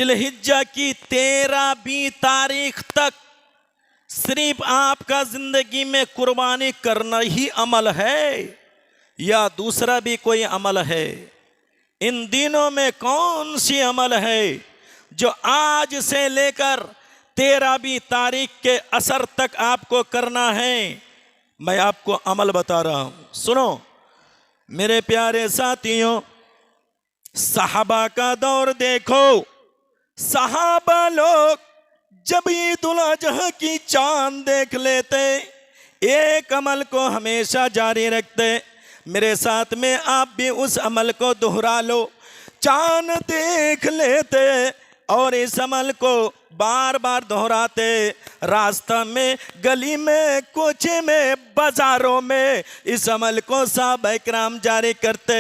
जिलहिज्जा की 13वीं तारीख तक सिर्फ आपका जिंदगी में कुर्बानी करना ही अमल है या दूसरा भी कोई अमल है? इन दिनों में कौन सी अमल है जो आज से लेकर 13वीं तारीख के असर तक आपको करना है? मैं आपको अमल बता रहा हूं, सुनो मेरे प्यारे साथियों। सहाबा का दौर देखो, सहाबा लोग जब ईद-उल अजहा की चांद देख लेते एक अमल को हमेशा जारी रखते। मेरे साथ में आप भी उस अमल को दोहरा लो। चांद देख लेते और इस अमल को बार बार दोहराते। रास्ता में, गली में, कोचे में, बाजारों में इस अमल को साहबा इकराम जारी करते।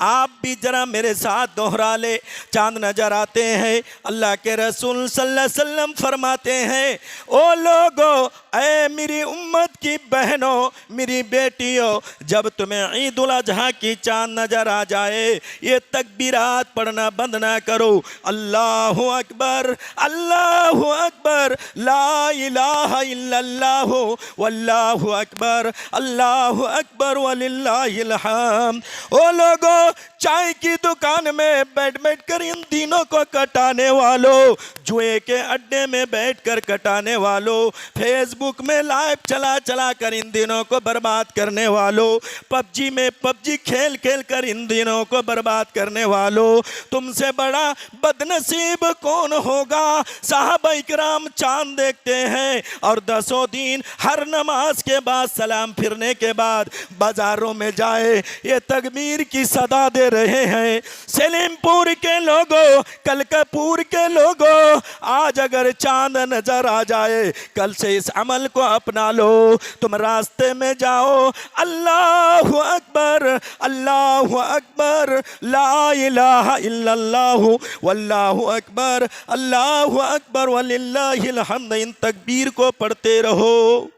आप भी जरा मेरे साथ दोहरा ले। चांद नजर आते हैं, अल्लाह के रसूल सल्लल्लाहु अलैहि वसल्लम फरमाते हैं, ओ लोगों, ऐ मेरी उम्मत की बहनों, मेरी बेटियों, जब तुम्हें ईद-उल अजहा की चांद नजर आ जाए ये तकबीरात पढ़ना बंद ना करो। अल्लाहु अकबर, अल्लाहु अकबर, ला इलाहा इल्लल्लाह, वल्लाहु अकबर, अल्लाहु अकबर वलिल्लाहिल हम्द। ओ लोगों, चाय की दुकान में बैठ बैठ कर इन दिनों को कटाने वालों, जुए के अड्डे में बैठकर कटाने वालों, फेसबुक में लाइव चला चला कर इन दिनों को बर्बाद करने वालों, पबजी में पबजी खेल खेल कर इन दिनों को बर्बाद करने वालों, तुमसे बड़ा बदनसीब कौन होगा? साहबा इकराम चांद देखते हैं और 10 दिन हर नमाज के बाद, सलाम फिरने के बाद बाजारों में जाए ये तकबीर की सदा दे रहे हैं। सलेमपुर के लोगों, कलकापुर के लोगों, आज अगर चांद नजर आ जाए कल से इस अमल को अपना लो। तुम रास्ते में जाओ, अल्लाहु अकबर, अल्लाहु अकबर, ला इलाहा इल्लल्लाह, वल्लाहु अकबर, अल्लाहु अकबर वलिल्लाहिल हम्द। इन तकबीर को पढ़ते रहो।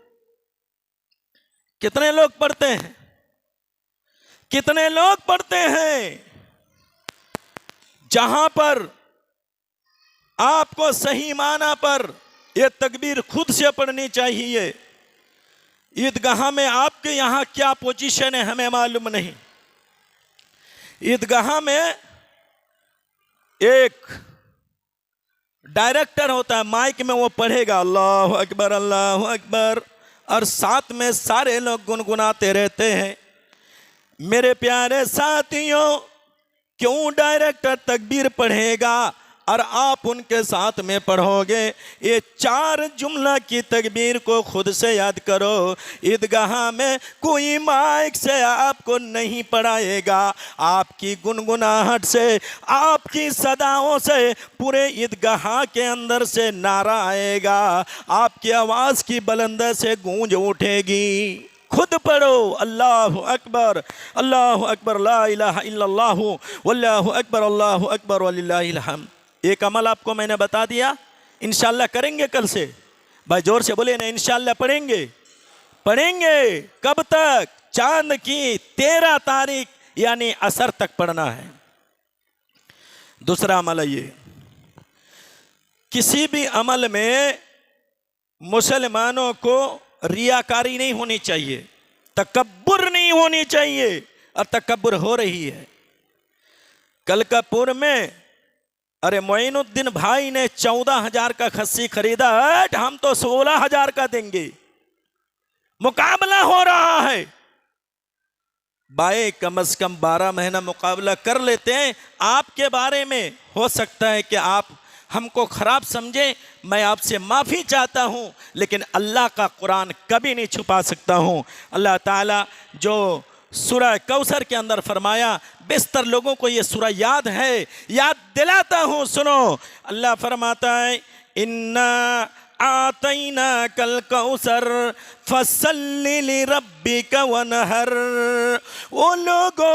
कितने लोग पढ़ते हैं? कितने लोग पढ़ते हैं? जहां पर आपको सही माना पर यह तकबीर खुद से पढ़नी चाहिए। ईदगाह में आपके यहां क्या पोजीशन है हमें मालूम नहीं। ईदगाह में एक डायरेक्टर होता है, माइक में वो पढ़ेगा अल्लाहु अकबर, अल्लाहु अकबर, और साथ में सारे लोग गुनगुनाते रहते हैं। मेरे प्यारे साथियों, क्यों डायरेक्टर तकबीर पढ़ेगा और आप उनके साथ में पढ़ोगे? ये 4 जुमला की तकबीर को खुद से याद करो। ईदगाह में कोई माइक से आपको नहीं पढ़ाएगा, आपकी गुनगुनाहट से, आपकी सदाओं से पूरे ईदगाह के अंदर से नारा आएगा, आपकी आवाज़ की बुलंदी से गूंज उठेगी। खुद पढ़ो, अल्लाहु अकबर, अल्लाहु अकबर, ला इलाहा इल्लल्लाह, वल्लाहु अकबर, अल्लाहु अकबर वलिल्लाहिल हम्द। एक अमल आपको मैंने बता दिया, इंशाल्लाह करेंगे कल से। भाई जोर से बोले ना, इंशाल्लाह पढ़ेंगे। पढ़ेंगे कब तक? चांद की 13 तारीख यानी असर तक पढ़ना है। दूसरा अमल है ये, किसी भी अमल में मुसलमानों को रियाकारी नहीं होनी चाहिए, तकब्बुर नहीं होनी चाहिए, और तकब्बुर हो रही है। कलकापुर में अरे मोइनुद्दीन भाई ने 14,000 का खस्सी खरीदा, हम तो 16,000 का देंगे। मुकाबला हो रहा है। भाई कम से कम 12 महीना मुकाबला कर लेते हैं। आपके बारे में हो सकता है कि आप हमको खराब समझे, मैं आपसे माफ़ी चाहता हूँ, लेकिन अल्लाह का कुरान कभी नहीं छुपा सकता हूँ। अल्लाह ताला जो सूरह कौसर के अंदर फरमाया, बेशतर लोगों को ये सूरह याद है, याद दिलाता हूँ, सुनो। अल्लाह फरमाता है, इन्ना आतैना कल कौसर फसल्लि लिरब्बिक रब्बिका वनहर। ओ लोगो,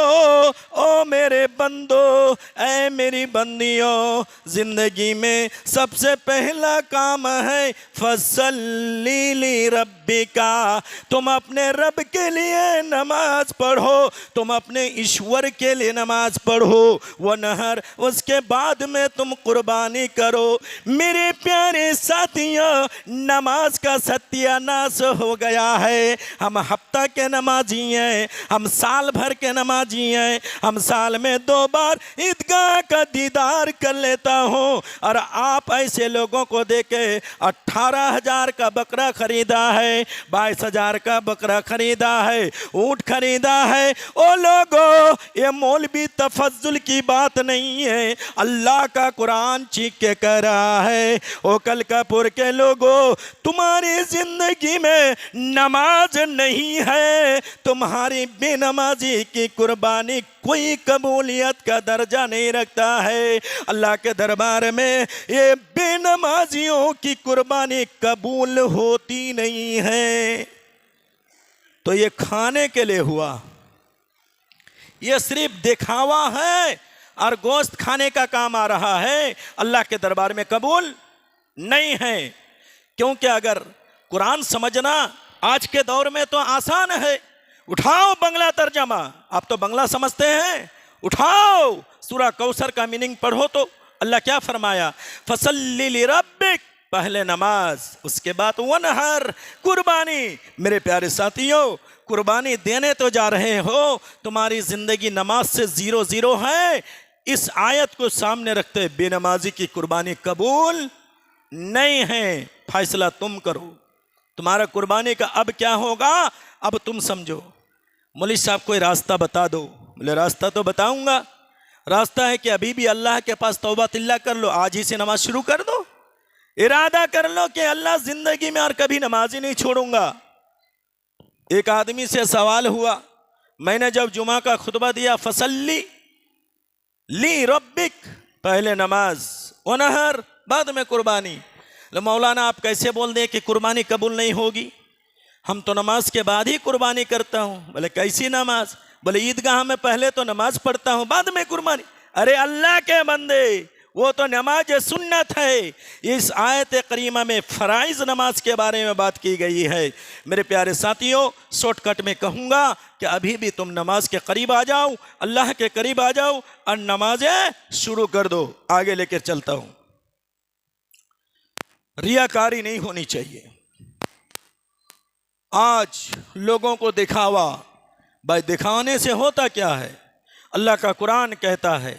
ओ मेरे बंदो, ऐ मेरी बंदियों, जिंदगी में सबसे पहला काम है फसल्ली ली रब्बिका, तुम अपने रब के लिए नमाज पढ़ो, तुम अपने ईश्वर के लिए नमाज पढ़ो। वनहर, उसके बाद में तुम कुर्बानी करो। मेरे प्यारे साथियों, नमाज का सत्यानाश हो गया है। हम हफ्ता के नमाजी हैं, हम साल भर के नमाजी हैं, हम साल में 2 बार ईदगाह का दीदार कर लेता हूँ। और आप ऐसे लोगों को देखे 18,000 का बकरा खरीदा है, 22,000 का बकरा खरीदा है, ऊँट खरीदा है। ओ लोगों, ये मौलवी तफज्जुल की बात नहीं है, अल्लाह का कुरान चीख के कह रहा है। ओ कलकापुर के लोगों, तुम्हारी जिंदगी में नमाज नहीं है, तुम्हारी बेनमाजी की कुर्बानी कोई कबूलियत का दर्जा नहीं रखता है। अल्लाह के दरबार में ये बेनमाजियों की कुर्बानी कबूल होती नहीं है। तो ये खाने के लिए हुआ, ये सिर्फ दिखावा है और गोश्त खाने का काम आ रहा है, अल्लाह के दरबार में कबूल नहीं है। क्योंकि अगर कुरान समझना आज के दौर में तो आसान है, उठाओ बंगला तर्जमा, आप तो बंगला समझते हैं, उठाओ सूरा कौसर का मीनिंग पढ़ो तो अल्लाह क्या फरमाया, फसल्ली लिरब्बिक, पहले नमाज, उसके बाद वनहर, कुर्बानी। मेरे प्यारे साथियों, कुर्बानी देने तो जा रहे हो, तुम्हारी जिंदगी नमाज से 0-0 है। इस आयत को सामने रखते बेनमाजी की कुर्बानी कबूल नहीं है। फैसला तुम करो, तुम्हारा कुर्बानी का अब क्या होगा, अब तुम समझो। मौलवी साहब कोई रास्ता बता दो। बोले रास्ता तो बताऊंगा, रास्ता है कि अभी भी अल्लाह के पास तौबा तिल्ला कर लो, आज ही से नमाज शुरू कर दो, इरादा कर लो कि अल्लाह जिंदगी में और कभी नमाज ही नहीं छोड़ूंगा। एक आदमी से सवाल हुआ, मैंने जब जुमा का खुतबा दिया, फसल्ली ली रब्बिक, पहले नमाज, वनहर, बाद में कुर्बानी। मौलाना आप कैसे बोल दें कि कुर्बानी कबूल नहीं होगी, हम तो नमाज के बाद ही कुर्बानी करता हूँ। बोले कैसी नमाज? बोले ईदगाह में पहले तो नमाज पढ़ता हूँ, बाद में कुर्बानी। अरे अल्लाह के बंदे, वो तो नमाज सुन्नत है। इस आयत करीमा में फ़राइज़ नमाज के बारे में बात की गई है। मेरे प्यारे साथियों, शॉर्टकट में कहूँगा कि अभी भी तुम नमाज के करीब आ जाओ, अल्लाह के करीब आ जाओ और नमाजें शुरू कर दो। आगे लेकर चलता हूँ। रियाकारी नहीं होनी चाहिए। आज लोगों को दिखावा, भाई दिखाने से होता क्या है? अल्लाह का कुरान कहता है,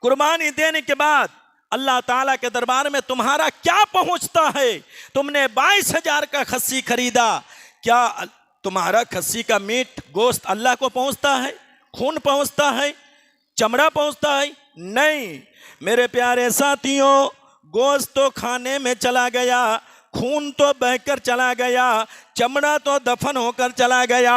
कुर्बानी देने के बाद अल्लाह ताला के दरबार में तुम्हारा क्या पहुंचता है? तुमने 22,000 का खस्सी खरीदा, क्या तुम्हारा खस्सी का मीट गोश्त अल्लाह को पहुंचता है? खून पहुंचता है? चमड़ा पहुंचता है? नहीं। मेरे प्यारे साथियों, गोश्त तो खाने में चला गया, खून तो बहकर चला गया, चमड़ा तो दफन होकर चला गया।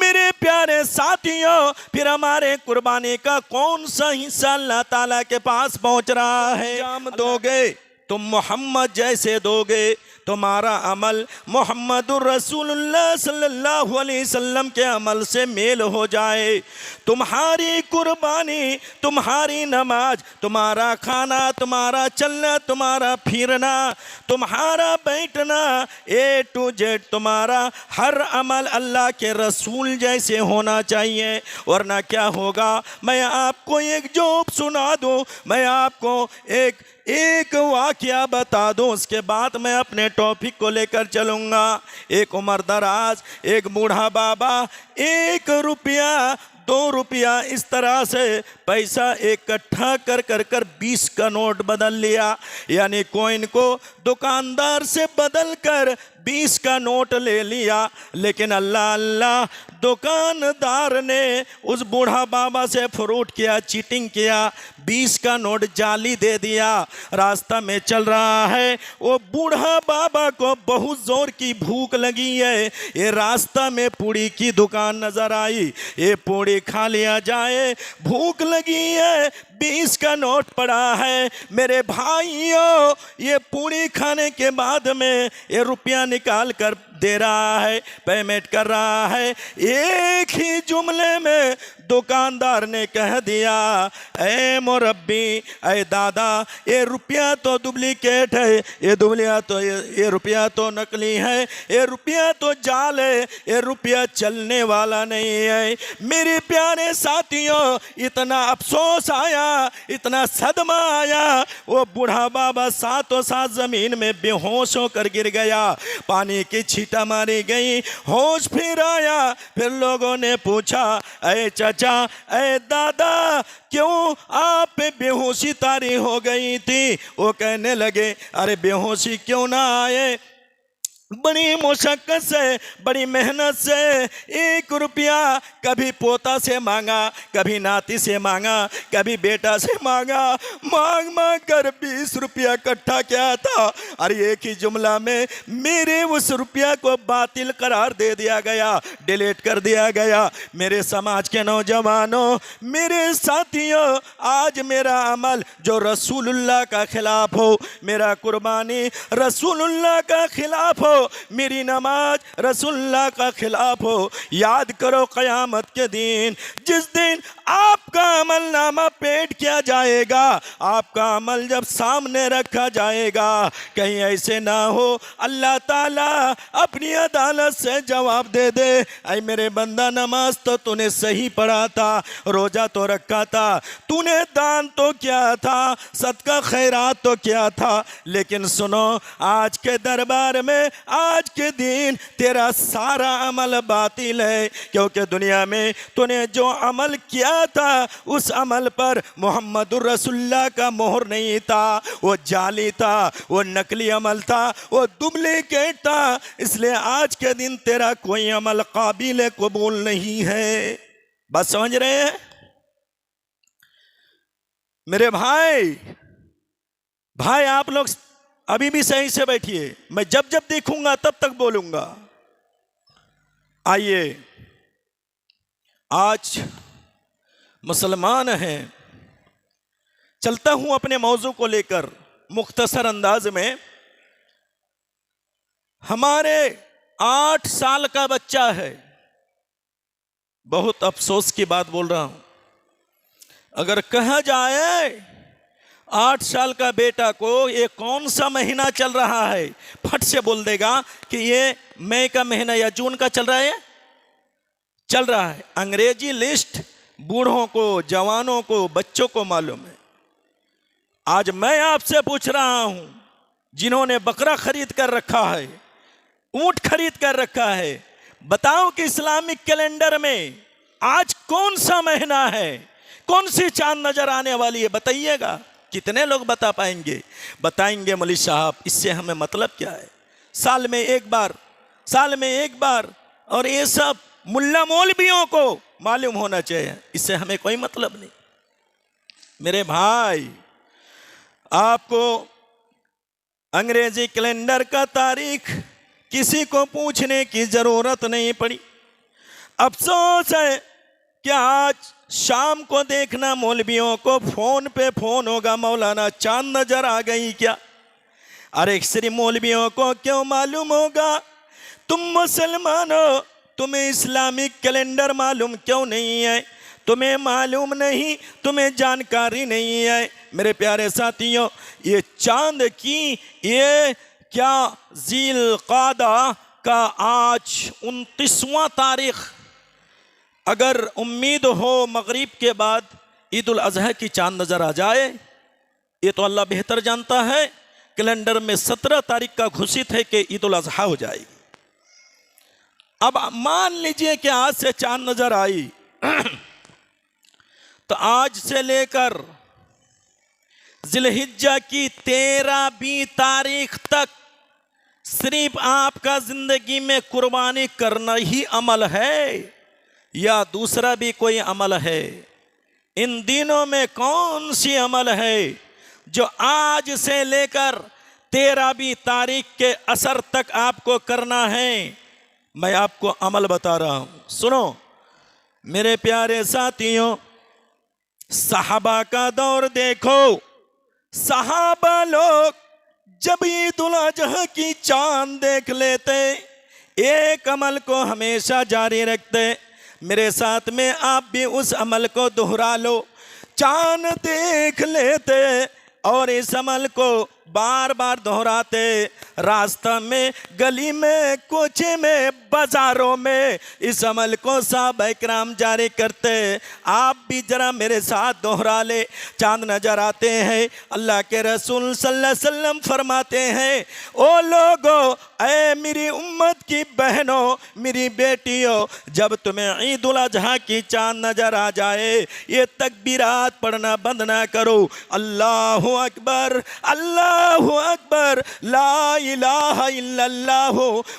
मेरे प्यारे साथियों, फिर हमारे कुर्बानी का कौन सा हिस्सा अल्लाह ताला के पास पहुंच रहा है? जाम दोगे तुम मोहम्मद जैसे दोगे, तुम्हारा अमल मोहम्मदुर रसूलुल्लाह सल्लल्लाहु अलैहि वसल्लम के अमल से मेल हो जाए। तुम्हारी कुर्बानी, तुम्हारी नमाज, तुम्हारा खाना, तुम्हारा चलना, तुम्हारा फिरना, तुम्हारा बैठना, A to Z तुम्हारा हर अमल अल्लाह के रसूल जैसे होना चाहिए। वरना क्या होगा? मैं आपको एक जोक सुना दूँ, मैं आपको एक वाकया बता दूं, उसके बाद मैं अपने टॉपिक को लेकर चलूँगा। एक उम्र दराज, एक बूढ़ा बाबा 1 रुपया 2 रुपया इस तरह से पैसा इकट्ठा कर 20 का नोट बदल लिया। यानी कॉइन को दुकानदार से बदल कर 20 का नोट ले लिया। लेकिन अल्लाह अल्लाह, दुकानदार ने उस बूढ़ा बाबा से फ्रॉड किया, चीटिंग किया, 20 का नोट जाली दे दिया। रास्ता में चल रहा है, वो बूढ़ा बाबा को बहुत जोर की भूख लगी है। ये रास्ता में पूड़ी की दुकान नजर आई, ये पूड़ी खा लिया जाए, भूख लगी है, 20 का नोट पड़ा है। मेरे भाइयों, ये पूड़ी खाने के बाद में ये रुपया निकाल कर दे रहा है, पेमेंट कर रहा है। एक ही जुमले में दुकानदार ने कह दिया, ए मुरब्बी, ए दादा, ये रुपया तो डुप्लीकेट है, ये रुपया तो नकली है, ये रुपया तो जाल है, ये रुपया चलने वाला नहीं है। मेरे प्यारे साथियों, इतना अफसोस आया, इतना सदमा आया, वो बूढ़ा बाबा सातों सात जमीन में बेहोश होकर गिर गया। पानी की छींटा मारी गई, होश फिर आया। फिर लोगों ने पूछा, ए चाचा, ए दादा, क्यों आप पे बेहोशी तारी हो गई थी? वो कहने लगे, अरे बेहोशी क्यों ना आए, बड़ी मुशक्कत से, बड़ी मेहनत से 1 रुपया कभी पोता से मांगा, कभी नाती से मांगा, कभी बेटा से मांगा, मांग मांग कर 20 रुपया इकट्ठा किया था। और एक ही जुमला में मेरे उस रुपया को बातिल करार दे दिया गया, डिलीट कर दिया गया। मेरे समाज के नौजवानों, मेरे साथियों, आज मेरा अमल जो रसूलुल्लाह का खिलाफ हो, मेरा कुर्बानी रसूलुल्लाह का खिलाफ हो, मेरी नमाज रसूलुल्लाह का खिलाफ हो, याद करो क़यामत के दिन, जिस दिन आपका अमल नामा पेश किया जाएगा, आपका अमल जब सामने रखा जाएगा, कहीं ऐसे ना हो अल्लाह ताला अपनी अदालत से जवाब दे दे, ऐ मेरे बंदा, नमाज तो तूने सही पढ़ा था, रोजा तो रखा था, तूने दान तो किया था, सदका खैरात तो किया था, लेकिन सुनो, आज के दरबार में, आज के दिन तेरा सारा अमल बातिल है, क्योंकि दुनिया में तूने जो अमल किया था, उस अमल पर मोहम्मदुर रसूलुल्लाह का मोहर नहीं था, वो जाली था, वो नकली अमल था, वो डुप्लीकेट था। इसलिए आज के दिन तेरा कोई अमल काबिल कबूल नहीं है। बात समझ रहे हैं मेरे भाई? आप लोग अभी भी सही से बैठिए, मैं जब जब देखूंगा तब तक बोलूंगा। आइए, आज मुसलमान हैं, चलता हूं अपने मौजू को लेकर मुख्तसर अंदाज में। हमारे 8 साल का बच्चा है, बहुत अफसोस की बात बोल रहा हूं, अगर कहा जाए 8 साल का बेटा को ये कौन सा महीना चल रहा है, फट से बोल देगा कि ये मई का महीना या जून का चल रहा है, चल रहा है। अंग्रेजी लिस्ट बूढ़ों को, जवानों को, बच्चों को मालूम है। आज मैं आपसे पूछ रहा हूं, जिन्होंने बकरा खरीद कर रखा है, ऊंट खरीद कर रखा है, बताओ कि इस्लामिक कैलेंडर में आज कौन सा महीना है, कौन सी चांद नजर आने वाली है? बताइएगा। कितने लोग बता पाएंगे? बताएंगे मौलवी साहब, इससे हमें मतलब क्या है? साल में एक बार, और ये सब मुल्ला मौलवियों को मालूम होना चाहिए, इससे हमें कोई मतलब नहीं। मेरे भाई, आपको अंग्रेजी कैलेंडर का तारीख किसी को पूछने की जरूरत नहीं पड़ी। अफसोस है कि आज शाम को देखना मौलवियों को फोन पे फोन होगा, मौलाना चांद नजर आ गई क्या? अरे सिर्फ मौलवियों को क्यों मालूम होगा? तुम मुसलमान हो, तुम्हें इस्लामिक कैलेंडर मालूम क्यों नहीं है? तुम्हें मालूम नहीं, तुम्हें जानकारी नहीं है। मेरे प्यारे साथियों, ये चांद की ये क्या ज़िल क़ादा का आज 29वां तारीख, अगर उम्मीद हो मगरिब के बाद ईद उल अज़हा की चांद नज़र आ जाए, ये तो अल्लाह बेहतर जानता है। कैलेंडर में 17 तारीख का घोषित है कि ईद उल अज़हा हो जाएगी। अब मान लीजिए कि आज से चांद नज़र आई तो आज से लेकर ज़िलहिज्जा की 13वीं तारीख तक सिर्फ आपका ज़िंदगी में कुर्बानी करना ही अमल है या दूसरा भी कोई अमल है? इन दिनों में कौन सी अमल है जो आज से लेकर 13वीं तारीख के असर तक आपको करना है? मैं आपको अमल बता रहा हूं, सुनो मेरे प्यारे साथियों। सहाबा का दौर देखो, सहाबा लोग जब ईद उल अज़हा की चांद देख लेते, एक अमल को हमेशा जारी रखते, मेरे साथ में आप भी उस अमल को दोहरा लो। चांद देख लेते और इस अमल को बार बार दोहराते, रास्ता में, गली में, कोचे में, बाजारों में इस अमल को साहबा इकराम जारी करते। आप भी जरा मेरे साथ दोहरा ले। चांद नजर आते हैं, अल्लाह के रसूल सल्लल्लाहु अलैहि वसल्लम फरमाते हैं, ओ लोगों, ऐ मेरी उम्मत की बहनों, मेरी बेटियों, जब तुम्हें ईद उल अजहा की चांद नजर आ जाए, ये तकबीरात पढ़ना बंद ना करो। अल्लाहु अकबर, अल्लाहु अकबर, ला इलाहा इल्लल्लाह,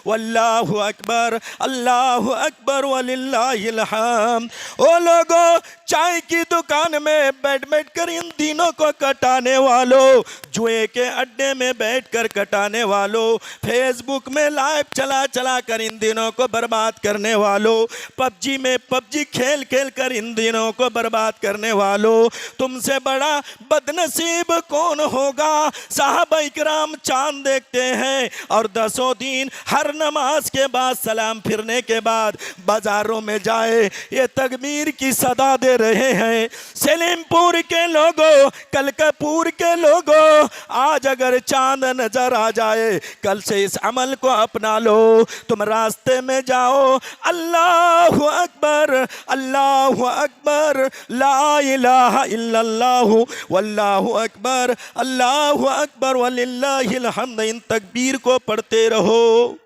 वल्लाहु अकबर, अल्लाहु अकबर वलिल्लाहिल हम्द। ओ लोगों, चाय की दुकान में बैठ बैठ कर इन दिनों को कटाने वालों, जुए के अड्डे में बैठकर कटाने वालों, फेसबुक में लाइव चला चला कर इन दिनों को बर्बाद करने वालों, पबजी में पबजी खेल खेल कर इन दिनों को बर्बाद करने वालों, तुमसे बड़ा बदनसीब कौन होगा। साहबा इकराम चांद देखते हैं और 10 दिन हर नमाज के बाद, सलाम फिरने के बाद बाजारों में जाए ये तकबीर की सदा दे रहे हैं। सलेमपुर के लोगों, कलकापुर के लोगों, आज अगर चांद नजर आ जाए, कल से इस अमल को अपना लो। तुम रास्ते में जाओ, अल्लाहु अकबर, अल्लाहु अकबर, ला इलाहा इल्लल्लाह, वल्लाहु अकबर, अल्लाहु अकबर वलिल्लाहिल हम्द, इन तकबीर को पढ़ते रहो।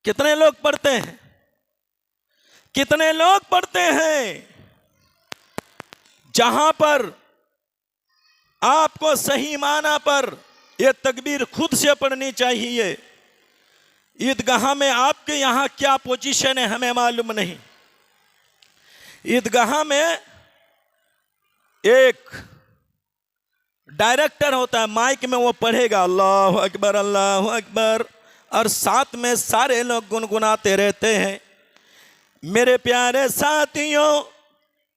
कितने लोग पढ़ते हैं? कितने लोग पढ़ते हैं? जहां पर आपको सही माना पर यह तकबीर खुद से पढ़नी चाहिए। ईदगाह में आपके यहां क्या पोजीशन है हमें मालूम नहीं। ईदगाह में एक डायरेक्टर होता है, माइक में वो पढ़ेगा अल्लाहु अकबर, अल्लाहु अकबर, और साथ में सारे लोग गुनगुनाते रहते हैं। मेरे प्यारे साथियों,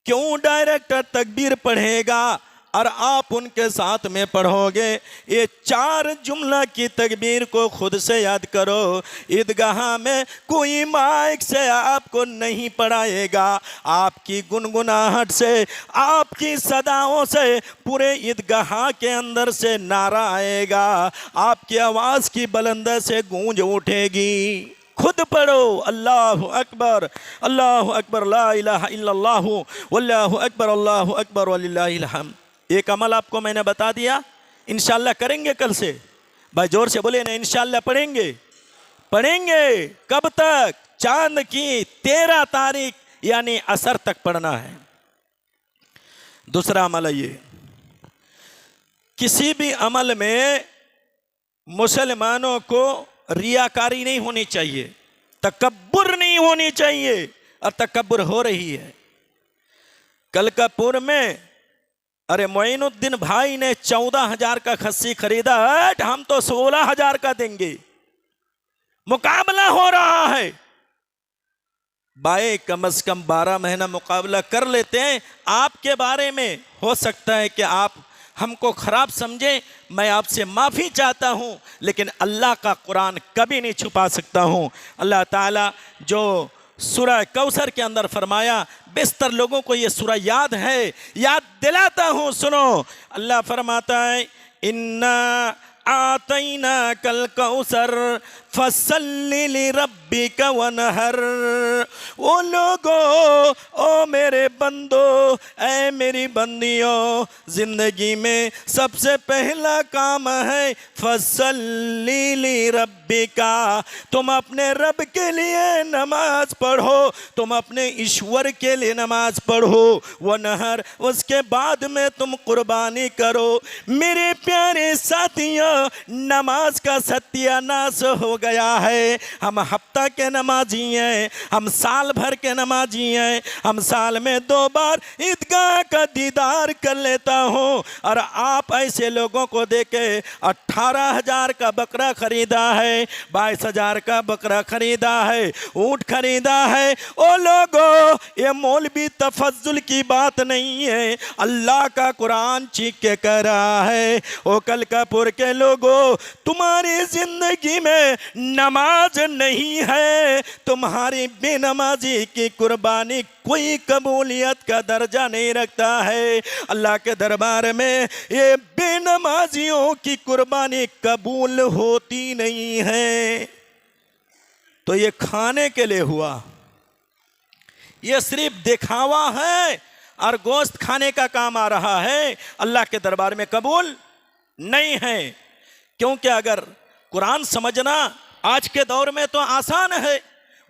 क्यों डायरेक्टर तकबीर पढ़ेगा और आप उनके साथ में पढ़ोगे? ये 4 जुमला की तकबीर को खुद से याद करो। ईदगाह में कोई माइक से आपको नहीं पढ़ाएगा, आपकी गुनगुनाहट से, आपकी सदाओं से पूरे ईदगाह के अंदर से नारा आएगा, आपकी आवाज़ की बुलंदी से गूंज उठेगी। खुद पढ़ो, अल्लाहु अकबर, अल्लाहु अकबर, ला इलाहा इल्लल्लाह, वल्लाहु अकबर, अल्लाहु अकबर वलिल्लाहिल हम्द। एक अमल आपको मैंने बता दिया, इंशाल्लाह करेंगे कल से। भाई जोर से बोले ना, इंशाल्लाह पढ़ेंगे। पढ़ेंगे कब तक? चांद की 13 तारीख यानी असर तक पढ़ना है। दूसरा अमल है ये, किसी भी अमल में मुसलमानों को रियाकारी नहीं होनी चाहिए, तकब्बुर नहीं होनी चाहिए, और तकब्बुर हो रही है। कलकापुर में अरे मोइनुद्दीन भाई ने 14,000 का खस्सी खरीदा, हम तो 16,000 का देंगे। मुकाबला हो रहा है। भाई कम से कम 12 महीना मुकाबला कर लेते हैं। आपके बारे में हो सकता है कि आप हमको खराब समझे, मैं आपसे माफ़ी चाहता हूँ, लेकिन अल्लाह का कुरान कभी नहीं छुपा सकता हूँ। अल्लाह ताला जो सूरह कौसर के अंदर फरमाया, बेशतर लोगों को ये सूरह याद है, याद दिलाता हूँ, सुनो। अल्लाह फरमाता है, इन्ना आतैना कल कौसर फसल्लि लिरब्बिका वनहर। ओ लोगो, ओ मेरे बंदो, ऐ मेरी बंदियों, जिंदगी में सबसे पहला काम है फसल्लि लिरब्बिका, तुम अपने रब के लिए नमाज पढ़ो, तुम अपने ईश्वर के लिए नमाज पढ़ो। वनहर, उसके बाद में तुम कुर्बानी करो। मेरे प्यारे साथियों, नमाज का सत्यानाश हो गया है। हम हफ्ता के नमाजी हैं, हम साल भर के नमाजी हैं, हम साल में 2 बार ईदगाह का दीदार कर लेता हूँ, और आप ऐसे लोगों को देखे 18,000 का बकरा खरीदा है, 22,000 का बकरा खरीदा है, ऊँट खरीदा है। ओ लोगों, ये मौलवी तफज्जुल की बात नहीं है, अल्लाह का कुरान चीख के कह रहा है। ओ कलकापुर के लोग लोगों, तुम्हारी जिंदगी में नमाज नहीं है, तुम्हारी बेनमाजी की कुर्बानी कोई कबूलियत का दर्जा नहीं रखता है। अल्लाह के दरबार में ये बेनमाजियों की कुर्बानी कबूल होती नहीं है। तो ये खाने के लिए हुआ, ये सिर्फ दिखावा है और गोश्त खाने का काम आ रहा है, अल्लाह के दरबार में कबूल नहीं है। क्योंकि अगर कुरान समझना आज के दौर में तो आसान है,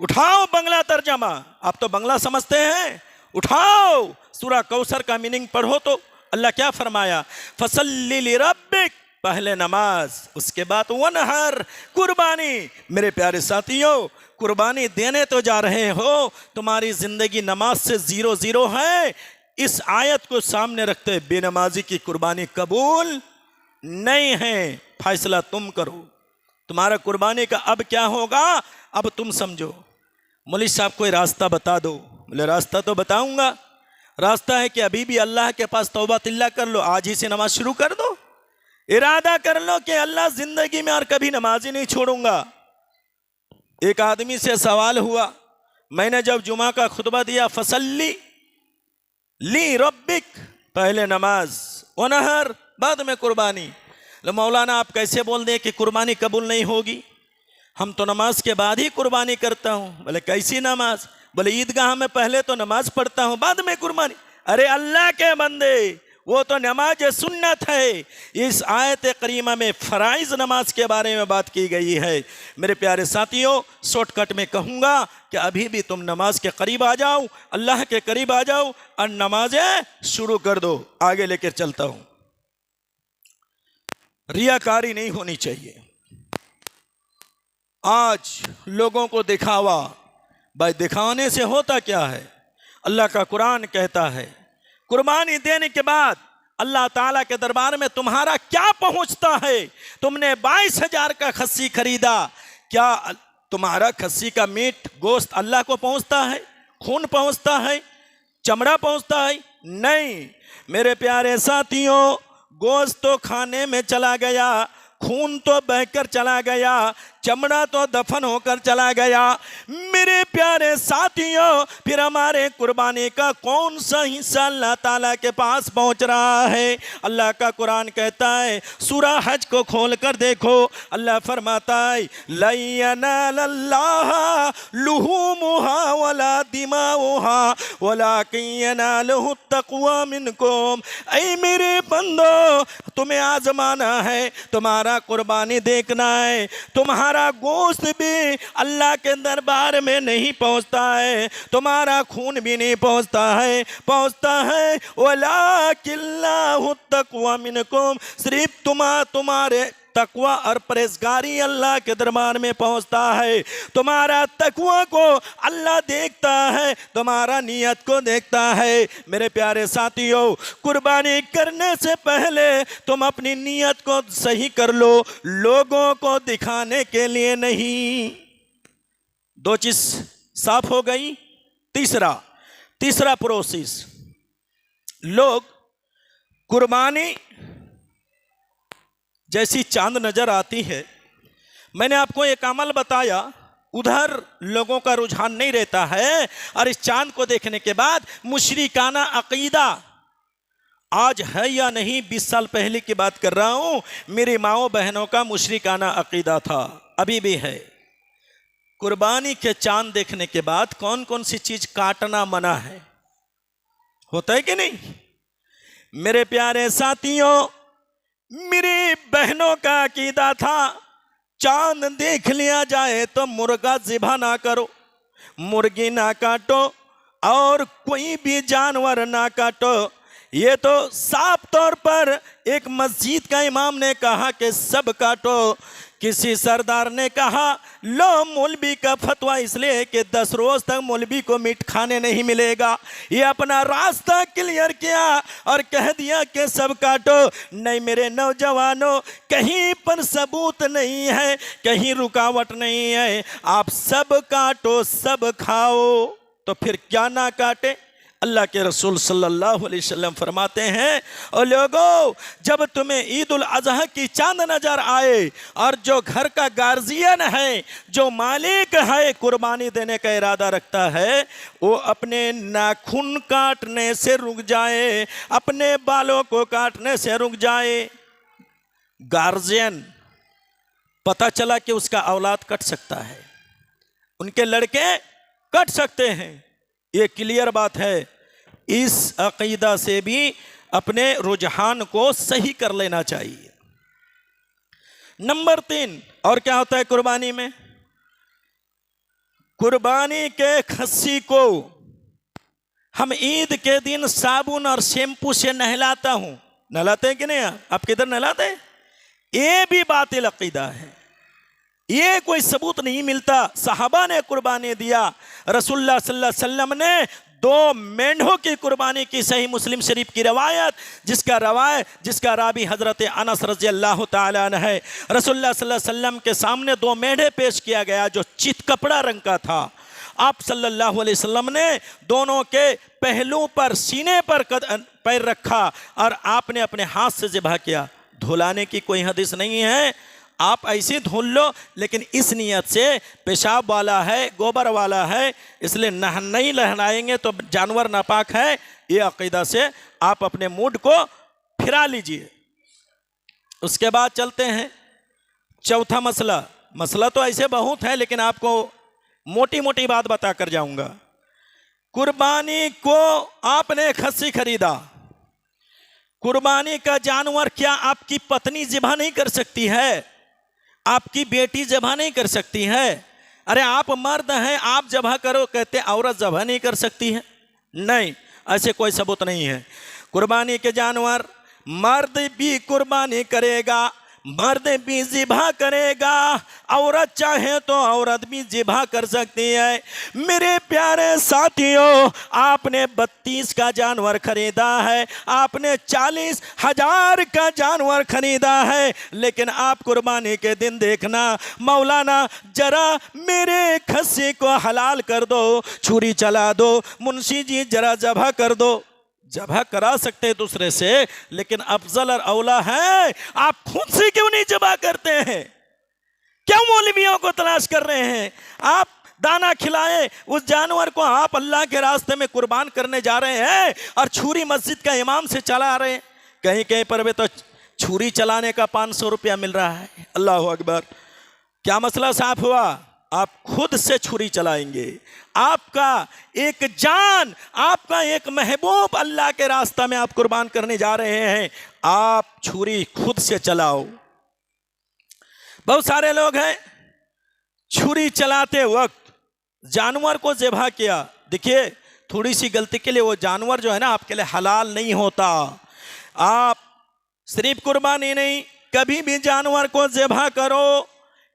उठाओ बंगला तर्जमा, आप तो बंगला समझते हैं, उठाओ सूरा कौसर का मीनिंग पढ़ो तो अल्लाह क्या फरमाया, फसल्ली लिरब्बिक, पहले नमाज, उसके बाद वनहर, कुर्बानी। मेरे प्यारे साथियों, कुर्बानी देने तो जा रहे हो, तुम्हारी जिंदगी नमाज से 0-0 है। इस आयत को सामने रखते बेनमाजी की कुर्बानी कबूल नहीं है। फैसला तुम करो, तुम्हारा कुर्बानी का अब क्या होगा, अब तुम समझो। मौलवी साहब कोई रास्ता बता दो। बोले रास्ता तो बताऊंगा, रास्ता है कि अभी भी अल्लाह के पास तौबा तिल्ला कर लो, आज ही से नमाज शुरू कर दो, इरादा कर लो कि अल्लाह जिंदगी में और कभी नमाज ही नहीं छोड़ूंगा। एक आदमी से सवाल हुआ, मैंने जब जुमा का खुतबा दिया, फसल्ली ली रब्बिक, पहले नमाज, वनहर, बाद में कुर्बानी। मौलाना आप कैसे बोल दें कि कुर्बानी कबूल नहीं होगी, हम तो नमाज के बाद ही कुर्बानी करता हूँ। बोले कैसी नमाज, बोले ईदगाह में पहले तो नमाज पढ़ता हूँ, बाद में कुर्बानी। अरे अल्लाह के बंदे, वो तो नमाज सुन्नत है। इस आयत करीमा में फराइज नमाज के बारे में बात की गई है। मेरे प्यारे साथियों, शॉर्टकट में कहूँगा कि अभी भी तुम नमाज के करीब आ जाओ, अल्लाह के करीब आ जाओ और नमाजें शुरू कर दो। आगे लेकर चलता हूँ। रियाकारी नहीं होनी चाहिए। आज लोगों को दिखावा, भाई दिखाने से होता क्या है, अल्लाह का कुरान कहता है कुर्बानी देने के बाद अल्लाह ताला के दरबार में तुम्हारा क्या पहुंचता है। तुमने 22,000 का खस्सी खरीदा, क्या तुम्हारा खस्सी का मीट गोश्त अल्लाह को पहुंचता है, खून पहुंचता है, चमड़ा पहुंचता है? नहीं मेरे प्यारे साथियों, गोश्त तो खाने में चला गया, खून तो बहकर चला गया, चमड़ा तो दफन होकर चला गया। मेरे प्यारे साथियों, फिर हमारे कुर्बानी का कौन सा हिस्सा अल्लाह ताला के पास पहुंच रहा है? अल्लाह का कुरान कहता है, सूरा हज को खोल कर देखो, अल्लाह फरमाता है ला यनालल्लाह लुहुमुहा वला दिमाउहा वलाकिन यनालुहु तक़वा मिनकुम। ऐ मेरे बंदो, तुम्हें आजमाना है, तुम्हारा कुर्बानी देखना है। तुम्हारा गोश्त भी अल्लाह के दरबार में नहीं पहुंचता है, तुम्हारा खून भी नहीं पहुंचता है, पहुंचता है वलाकिल्लाहु तक़वा मिनकुम, सिर्फ तुम्हारे तकवा और परहेज़गारी अल्लाह के दरबार में पहुंचता है। तुम्हारा तकवा को अल्लाह देखता है, तुम्हारा नियत को देखता है। मेरे प्यारे साथियों, कुर्बानी करने से पहले तुम अपनी नियत को सही कर लो, लोगों को दिखाने के लिए नहीं। 2 चीज साफ हो गई। तीसरा प्रोसेस, लोग कुर्बानी जैसी चांद नजर आती है, मैंने आपको एक अमल बताया, उधर लोगों का रुझान नहीं रहता है। और इस चांद को देखने के बाद मुशरिकाना अकीदा आज है या नहीं, 20 साल पहले की बात कर रहा हूं, मेरी माओ बहनों का मुशरिकाना अकीदा था, अभी भी है। कुर्बानी के चांद देखने के बाद कौन कौन सी चीज काटना मना है, होता है कि नहीं? मेरे प्यारे साथियों, मेरी बहनों का अकीदा था, चांद देख लिया जाए तो मुर्गा ज़िबा ना करो, मुर्गी ना काटो और कोई भी जानवर ना काटो। ये तो साफ तौर पर एक मस्जिद का इमाम ने कहा कि सब काटो। किसी सरदार ने कहा लो मौलवी का फतवा इसलिए कि 10 रोज तक मौलवी को मीट खाने नहीं मिलेगा। ये अपना रास्ता क्लियर किया और कह दिया कि सब काटो। नहीं मेरे नौजवानों, कहीं पर सबूत नहीं है, कहीं रुकावट नहीं है, आप सब काटो, सब खाओ। तो फिर क्या ना काटे? अल्लाह के रसूल सल्लल्लाहु अलैहि वसल्लम फरमाते हैं, और लोगों, जब तुम्हें ईद उल अज़हा की चांद नजर आए और जो घर का गार्जियन है, जो मालिक है, कुर्बानी देने का इरादा रखता है, वो अपने नाखून काटने से रुक जाए, अपने बालों को काटने से रुक जाए। गार्जियन पता चला कि उसका औलाद कट सकता है, उनके लड़के कट सकते हैं, ये क्लियर बात है। इस अकीदा से भी अपने रुझान को सही कर लेना चाहिए। नंबर 3, और क्या होता है कुर्बानी में? कुर्बानी के खस्सी को हम ईद के दिन साबुन और शैम्पू से नहलाता हूं। नहलाते हैं कि नहीं? आप किधर नहलाते हैं? ये भी बातिल अकीदा है, ये कोई सबूत नहीं मिलता। सहाबा ने कुर्बानी दिया, रसूलुल्लाह सल्लल्लाहु अलैहि वसल्लम ने 2 मेंढों की कुर्बानी की। सही मुस्लिम शरीफ की रवायत, जिसका रावी हजरत अनस रज़ी अल्लाह ताला अन्हु है। रसूलुल्लाह सल्लल्लाहु अलैहि वसल्लम के सामने 2 मेंढे पेश किया गया जो चितकपड़ा रंग का था। आप सल्लल्लाहु अलैहि वसल्लम ने दोनों के पहलू पर, सीने पर पैर रखा और आपने अपने हाथ से ज़िबह किया। धुलाने की कोई हदीस नहीं है, आप ऐसे धुल लो, लेकिन इस नियत से पेशाब वाला है, गोबर वाला है, इसलिए नहीं लहराएंगे तो जानवर नापाक है, ये अकीदा से आप अपने मूड को फिरा लीजिए। उसके बाद चलते हैं चौथा मसला। मसला तो ऐसे बहुत है, लेकिन आपको मोटी मोटी बात बता कर जाऊंगा। कुर्बानी को आपने खस्सी खरीदा, कुर्बानी का जानवर क्या आपकी पत्नी ज़िबह नहीं कर सकती है? आपकी बेटी ज़िबह नहीं कर सकती है? अरे आप मर्द हैं, आप ज़िबह करो, कहते औरत ज़िबह नहीं कर सकती है? नहीं, ऐसे कोई सबूत नहीं है। कुर्बानी के जानवर मर्द भी कुर्बानी करेगा, मर्द भी ज़िबह करेगा, औरत चाहे तो औरत भी ज़िबह कर सकती है। मेरे प्यारे साथियों, आपने 32 का जानवर खरीदा है, आपने 40,000 का जानवर खरीदा है, लेकिन आप कुर्बानी के दिन देखना, मौलाना जरा मेरे खस्सी को हलाल कर दो, छुरी चला दो, मुंशी जी जरा ज़िबह कर दो। ज़िबह करा सकते दूसरे से, लेकिन अफजल और औला है, आप खुद से क्यों नहीं ज़िबह करते हैं? क्यों मौलवियों को तलाश कर रहे हैं? आप दाना खिलाए उस जानवर को, आप अल्लाह के रास्ते में कुर्बान करने जा रहे हैं और छुरी मस्जिद का इमाम से चला रहे हैं। कहीं कहीं पर भी तो छुरी चलाने का 500 रुपया मिल रहा है। अल्लाह अकबर। क्या मसला साफ हुआ? आप खुद से छुरी चलाएंगे, आपका एक जान, आपका एक महबूब अल्लाह के रास्ता में आप कुर्बान करने जा रहे हैं, आप छुरी खुद से चलाओ। बहुत सारे लोग हैं, छुरी चलाते वक्त जानवर को ज़िबह किया, देखिए थोड़ी सी गलती के लिए वो जानवर जो है ना आपके लिए हलाल नहीं होता। आप सिर्फ कुर्बानी नहीं, कभी भी जानवर को ज़िबह करो,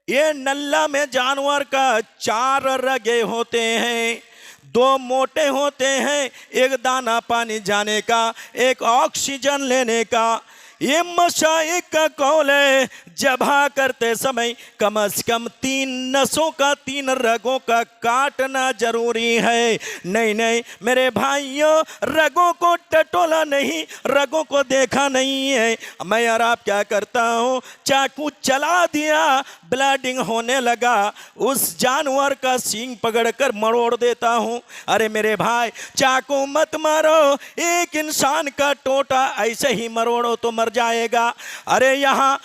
ये नल्ला में जानवर का 4 रगे होते हैं, 2 मोटे होते हैं, एक दाना पानी जाने का, एक ऑक्सीजन लेने का। ये मशाइख का कौल है, ज़िबह करते समय कम से कम 3 नसों का, 3 रगों का काटना जरूरी है। नहीं नहीं मेरे भाइयों, रगों को टटोला नहीं, रगों को देखा नहीं है। मैं और आप क्या करता हूँ, चाकू चला दिया, ब्लडिंग होने लगा, उस जानवर का सींग पकड़कर मरोड़ देता हूँ। अरे मेरे भाई, चाकू मत मारो, एक इंसान का टोटा ऐसे ही मरोड़ो तो मर जाएगा। अरे यहाँ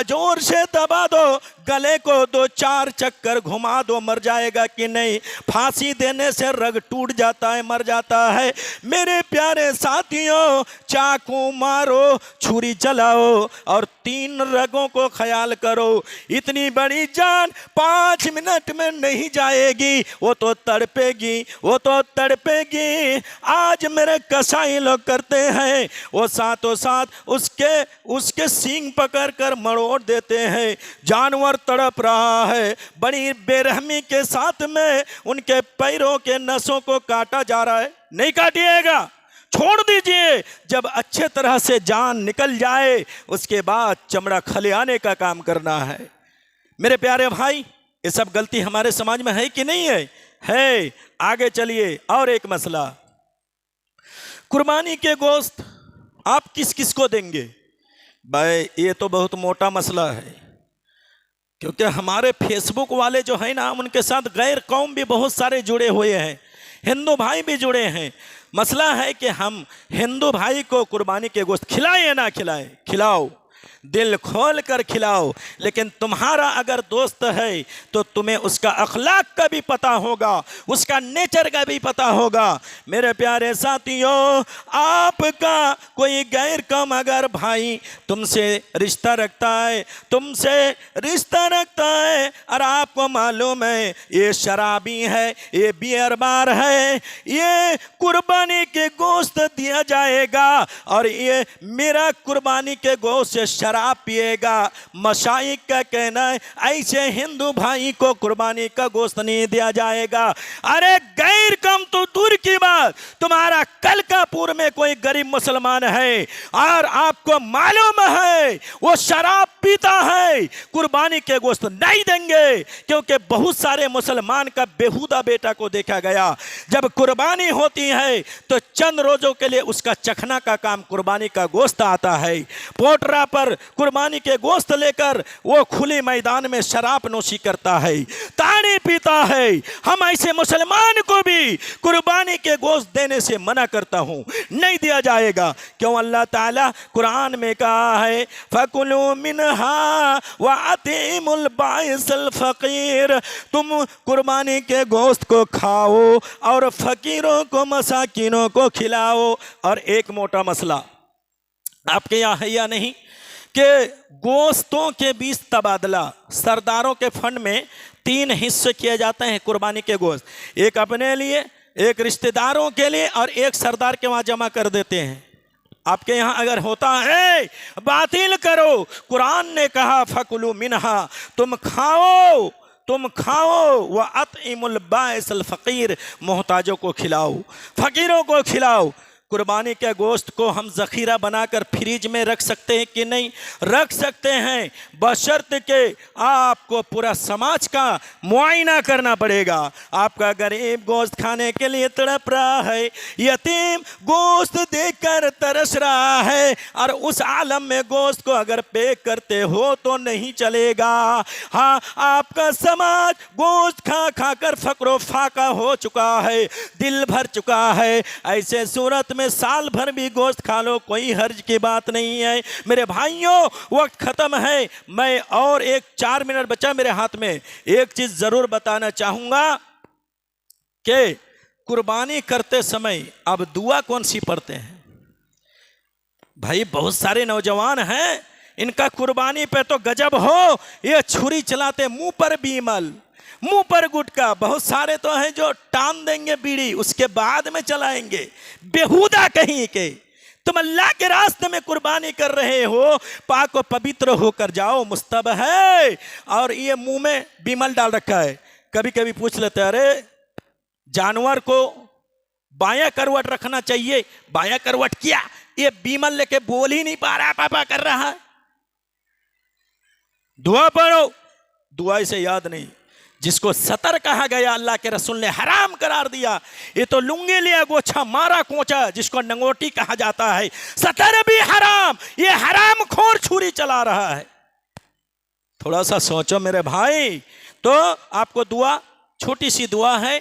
जोर से दबा दो, गले को 2-4 चक्कर घुमा दो, मर जाएगा कि नहीं? फांसी देने से रग टूट जाता है, मर जाता है। मेरे प्यारे साथियों, चाकू मारो, छुरी चलाओ और 3 रगों को ख्याल करो। इतनी बड़ी जान 5 मिनट में नहीं जाएगी, वो तो तड़पेगी, वो तो तड़पेगी। आज मेरे कसाई लोग करते हैं, वो साथों साथ उसके सींग पकड़ कर मरोड़ देते हैं। जानवर तड़प रहा है, बड़ी बेरहमी के साथ में उनके पैरों के नसों को काटा जा रहा है। नहीं काटिएगा, छोड़ दीजिए। जब अच्छे तरह से जान निकल जाए, उसके बाद चमड़ा खलियाने का काम करना है। मेरे प्यारे भाई, ये सब गलती हमारे समाज में है कि नहीं है? है। आगे चलिए, और एक मसला, कुर्बानी के गोश्त आप किस किस को देंगे? भाई ये तो बहुत मोटा मसला है, क्योंकि हमारे फेसबुक वाले जो है ना, उनके साथ गैर कौम भी बहुत सारे जुड़े हुए हैं, हिंदू भाई भी जुड़े हैं। मसला है कि हम हिंदू भाई को कुर्बानी के गोश्त खिलाएं या ना खिलाएं, खिलाओ, दिल खोल कर खिलाओ। लेकिन तुम्हारा अगर दोस्त है तो तुम्हें उसका अखलाक का भी पता होगा, उसका नेचर का भी पता होगा। मेरे प्यारे साथियों, आपका कोई गैर कम अगर भाई तुमसे रिश्ता रखता है, और आपको मालूम है ये शराबी है, ये बियर बार है, ये कुर्बानी के गोश्त दिया जाएगा और ये मेरा कुर्बानी के गोश्त से शराब पिएगा। मशाइख का कहना है ऐसे हिंदू भाई को कुर्बानी का गोश्त नहीं दिया जाएगा। अरे गैर कम तो दूर की बात, तुम्हारा कलकापुर में कोई गरीब मुसलमान है और आपको मालूम है वो शराब पीता है, कुर्बानी के गोश्त नहीं देंगे, क्योंकि बहुत सारे मुसलमान का बेहुदा बेटा को देखा गया, जब कुर्बानी होती है तो चंद रोजों के लिए उसका चखना का काम कुर्बानी का गोश्त आता है। पोटरा पर कुर्बानी के गोश्त लेकर वो खुले मैदान में शराब नोशी करता है, ताड़ी पीता है। हम ऐसे मुसलमान को भी कुर्बानी के गोश्त देने से मना करता हूं, नहीं दिया जाएगा। क्यों? अल्लाह ताला कुरान में कहा है फकुलू मिनहा व अतीमुल बाइसल फकीर, तुम कुर्बानी के गोश्त को खाओ और फकीरों को, मसाकिनों को खिलाओ। और एक मोटा मसला आपके यहाँ है या नहीं कि गोश्तों के बीच तबादला, सरदारों के फंड में 3 हिस्से किए जाते हैं कुर्बानी के गोश्त, एक अपने लिए, एक रिश्तेदारों के लिए और एक सरदार के वहाँ जमा कर देते हैं। आपके यहाँ अगर होता है बातिल करो। कुरान ने कहा फकुलू मिनहा, तुम खाओ व अतइमुल बाइसल फकीर, मोहताजों को खिलाओ, फकीरों को खिलाओ। कुर्बानी के गोश्त को हम ज़ख़ीरा बनाकर फ्रिज में रख सकते हैं कि नहीं? रख सकते हैं, बशर्त के आपको पूरा समाज का मुआयना करना पड़ेगा। आपका गरीब गोश्त खाने के लिए तड़प रहा है, यतीम गोश्त देखकर तरस रहा है, और उस आलम में गोश्त को अगर पैक करते हो तो नहीं चलेगा। हाँ, आपका समाज गोश्त खा खाकर फकरो फाका हो चुका है, दिल भर चुका है। ऐसे सूरत में साल भर भी गोश्त खा लो, कोई हर्ज की बात नहीं है। मेरे भाइयों, वक्त खत्म है, मैं और 4 मिनट बचा मेरे हाथ में, एक चीज जरूर बताना चाहूंगा कि कुर्बानी करते समय अब दुआ कौन सी पढ़ते हैं? भाई बहुत सारे नौजवान हैं, इनका कुर्बानी पे तो गजब हो, ये छुरी चलाते मुंह पर बीमल, मुंह पर गुटका। बहुत सारे तो हैं जो टान देंगे बीड़ी, उसके बाद में चलाएंगे, बेहुदा कहीं के। तुम अल्लाह के रास्ते में कुर्बानी कर रहे हो, पाक और पवित्र होकर जाओ, मुस्तहब है। और ये मुंह में बीमल डाल रखा है। कभी कभी पूछ लेते, अरे जानवर को बायां करवट रखना चाहिए, बायां करवट किया, ये बीमल लेके बोल ही नहीं पा रहा, पापा कर रहा है। दुआ पढ़ो, दुआ से याद नहीं, जिसको सतर कहा गया अल्लाह के रसूल ने हराम करार दिया। ये तो लुंगी लिया गोछा मारा कोचा, जिसको नंगोटी कहा जाता है, सतर भी हराम, ये हराम खोर छुरी चला रहा है। थोड़ा सा सोचो मेरे भाई। तो आपको दुआ, छोटी सी दुआ है,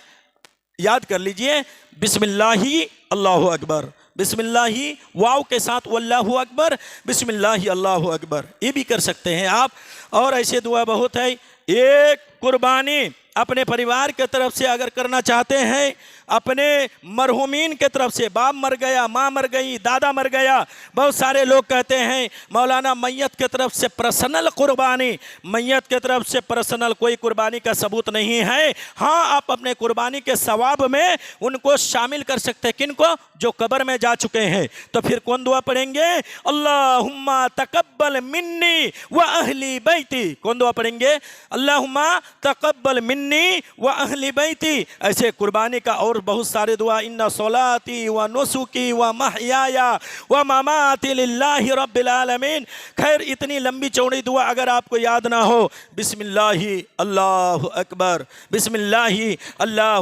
याद कर लीजिए, बिस्मिल्लाही अल्लाहु अकबर, बिस्मिल्लाही वाव के साथ वल्लाहु अकबर, बिस्मिल्लाही अल्लाहु अकबर, ये भी कर सकते हैं आप। और ऐसे दुआ बहुत है। एक कुर्बानी अपने परिवार के तरफ से अगर करना चाहते हैं, अपने मरहुमीन के तरफ से, बाप मर गया, माँ मर गई, दादा मर गया, बहुत सारे लोग कहते हैं मौलाना मैयत के तरफ से पर्सनल कुर्बानी, मैयत के तरफ से पर्सनल कोई कुर्बानी का सबूत नहीं है। हाँ, आप अपने कुर्बानी के सवाब में उनको शामिल कर सकते हैं। किनको? जो कब्र में जा चुके हैं। तो फिर कौन दुआ पढ़ेंगे? अल्लाहुम्मा तकब्बल मिन्नी व अहली बैती। कौन दुआ पढ़ेंगे? अल्लाहुम्मा तकब्बल मिन्नी व अहली बैती। ऐसे कुर्बानी का और बहुत सारे दुआ, इन्ना सोलाती व नुसुकी व महयाया व ममाती लिल्लाहि रब्बिल आलमीन। खैर, इतनी लंबी चौड़ी दुआ अगर आपको याद ना हो, बिस्मिल्लाही अल्लाहु अकबर, बिस्मिल्लाही अल्लाहु